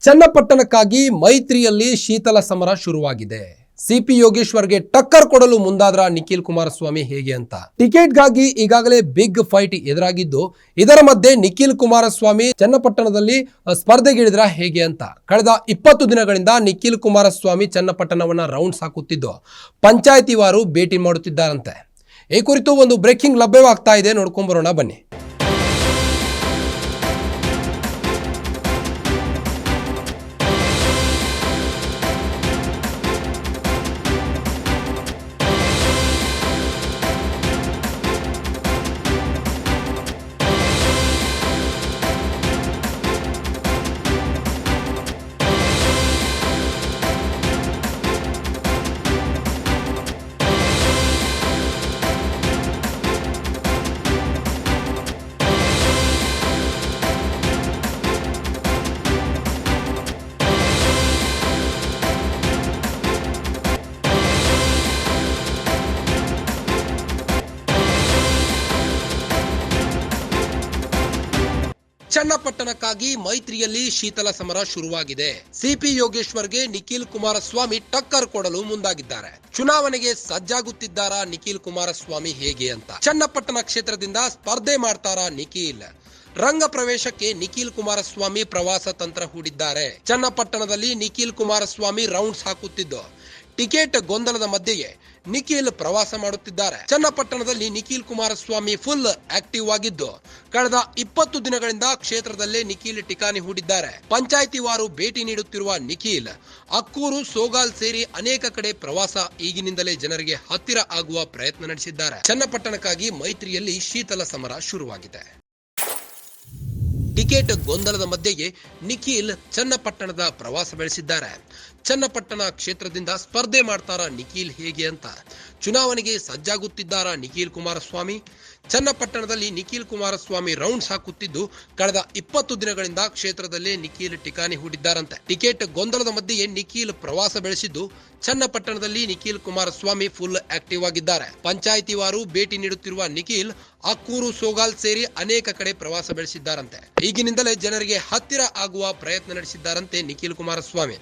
ಚನ್ನಪಟ್ಟಣಕ್ಕಾಗಿ ಮೈತ್ರಿಯಲ್ಲಿ ಶೀತಲ ಸಮರ ಶುರುವಾಗಿದೆ. ಸಿಪಿ ಯೋಗೇಶ್ವರ್ಗೆ ಟಕ್ಕರ್ ಕೊಡಲು ಮುಂದಾದ್ರ ನಿಖಿಲ್ ಕುಮಾರಸ್ವಾಮಿ ಹೇಗೆ ಅಂತ ಟಿಕೆಟ್ಗಾಗಿ ಈಗಾಗಲೇ ಬಿಗ್ ಫೈಟ್ ಎದುರಾಗಿದ್ದು, ಇದರ ಮಧ್ಯೆ ನಿಖಿಲ್ ಕುಮಾರಸ್ವಾಮಿ ಚನ್ನಪಟ್ಟಣದಲ್ಲಿ ಸ್ಪರ್ಧೆಗಿಳಿದ್ರ ಹೇಗೆ ಅಂತ ಕಳೆದ 20 ದಿನಗಳಿಂದ ನಿಖಿಲ್ ಕುಮಾರಸ್ವಾಮಿ ಚನ್ನಪಟ್ಟಣವನ್ನ ರೌಂಡ್ಸ್ ಹಾಕುತ್ತಿದ್ದು ಪಂಚಾಯಿತಿವಾರು ಭೇಟಿ ಮಾಡುತ್ತಿದ್ದಾರಂತೆ. ಈ ಕುರಿತು ಒಂದು ಬ್ರೇಕಿಂಗ್ ಲಭ್ಯವಾಗ್ತಾ ಇದೆ, ನೋಡ್ಕೊಂಡ್ ಬರೋಣ ಬನ್ನಿ. ಚನ್ನಪಟ್ಟಣಕ್ಕಾಗಿ ಮೈತ್ರಿಯಲ್ಲಿ ಶೀತಲ ಸಮರ ಶುರುವಾಗಿದೆ. ಸಿಪಿ ಯೋಗೇಶ್ವರ್ಗೆ ನಿಖಿಲ್ ಕುಮಾರಸ್ವಾಮಿ ಟಕ್ಕರ್ ಕೊಡಲು ಮುಂದಾಗಿದ್ದಾರೆ. ಚುನಾವಣೆಗೆ ಸಜ್ಜಾಗುತ್ತಿದ್ದಾರಾ ನಿಖಿಲ್ ಕುಮಾರಸ್ವಾಮಿ ಹೇಗೆ ಅಂತ ಚನ್ನಪಟ್ಟಣ ಕ್ಷೇತ್ರದಿಂದ ಸ್ಪರ್ಧೆ ಮಾಡ್ತಾರಾ ನಿಖಿಲ್? ರಂಗ ಪ್ರವೇಶಕ್ಕೆ ನಿಖಿಲ್ ಕುಮಾರಸ್ವಾಮಿ ಪ್ರವಾಸ ತಂತ್ರ ಹೂಡಿದ್ದಾರೆ. ಚನ್ನಪಟ್ಟಣದಲ್ಲಿ ನಿಖಿಲ್ ಕುಮಾರಸ್ವಾಮಿ ರೌಂಡ್ಸ್ ಹಾಕುತ್ತಿದ್ದು, ಟಿಕೆಟ್ ಗೊಂದಲದ ಮಧ್ಯೆಯೇ ನಿಖಿಲ್ ಪ್ರವಾಸ ಮಾಡುತ್ತಿದ್ದಾರೆ. ಚನ್ನಪಟ್ಟಣದಲ್ಲಿ ನಿಖಿಲ್ ಕುಮಾರಸ್ವಾಮಿ ಫುಲ್ ಆಕ್ಟಿವ್ ಆಗಿದ್ದು, ಕಳೆದ 20 ದಿನಗಳಿಂದ ಕ್ಷೇತ್ರದಲ್ಲೇ ನಿಖಿಲ್ ಠಿಕಾಣಿ ಹೂಡಿದ್ದಾರೆ. ಪಂಚಾಯಿತಿವಾರು ಭೇಟಿ ನೀಡುತ್ತಿರುವ ನಿಖಿಲ್ ಅಕ್ಕೂರು, ಸೋಗಾಲ್ ಸೇರಿ ಅನೇಕ ಕಡೆ ಪ್ರವಾಸ ಈಗಿನಿಂದಲೇ ಜನರಿಗೆ ಹತ್ತಿರ ಆಗುವ ಪ್ರಯತ್ನ ನಡೆಸಿದ್ದಾರೆ. ಚನ್ನಪಟ್ಟಣಕ್ಕಾಗಿ ಮೈತ್ರಿಯಲ್ಲಿ ಶೀತಲ ಸಮರ ಶುರುವಾಗಿದೆ. ಟಿಕೆಟ್ ಗೊಂದಲದ ಮಧ್ಯೆಯೇ ನಿಖಿಲ್ ಚನ್ನಪಟ್ಟಣದ ಪ್ರವಾಸ ಬೆಳೆಸಿದ್ದಾರೆ. ಚನ್ನಪಟ್ಟಣ ಕ್ಷೇತ್ರದಿಂದ ಸ್ಪರ್ಧೆ ಮಾಡ್ತಾರಾ ನಿಖಿಲ್ ಹೇಗೆ ಅಂತ ಚುನಾವಣೆಗೆ ಸಜ್ಜಾಗುತ್ತಿದ್ದಾರಾ ನಿಖಿಲ್ ಕುಮಾರಸ್ವಾಮಿ? ಚನ್ನಪಟ್ಟಣದಲ್ಲಿ ನಿಖಿಲ್ ಕುಮಾರಸ್ವಾಮಿ ರೌಂಡ್ಸ್ ಹಾಕುತ್ತಿದ್ದು, ಕಳೆದ 20 ದಿನಗಳಿಂದ ಕ್ಷೇತ್ರದಲ್ಲಿ ನಿಖಿಲ್ ಠಿಕಾಣಿ ಹೂಡಿದ್ದಾರಂತೆ. ಟಿಕೆಟ್ ಗೊಂದಲದ ಮಧ್ಯೆಯೇ ನಿಖಿಲ್ ಪ್ರವಾಸ ಬೆಳೆಸಿದ್ದು, ಚನ್ನಪಟ್ಟಣದಲ್ಲಿ ನಿಖಿಲ್ ಕುಮಾರಸ್ವಾಮಿ ಫುಲ್ ಆಕ್ಟಿವ್ ಆಗಿದ್ದಾರೆ. ಪಂಚಾಯಿತಿವಾರು ಭೇಟಿ ನೀಡುತ್ತಿರುವ ನಿಖಿಲ್ ಅಕ್ಕೂರು, ಸೋಗಾಲ್ ಸೇರಿ ಅನೇಕ ಕಡೆ ಪ್ರವಾಸ ಬೆಳೆಸಿದ್ದಾರಂತೆ. ಈಗಿನಿಂದಲೇ ಜನರಿಗೆ ಹತ್ತಿರ ಆಗುವ ಪ್ರಯತ್ನ ನಡೆಸಿದ್ದಾರಂತೆ ನಿಖಿಲ್ ಕುಮಾರಸ್ವಾಮಿ.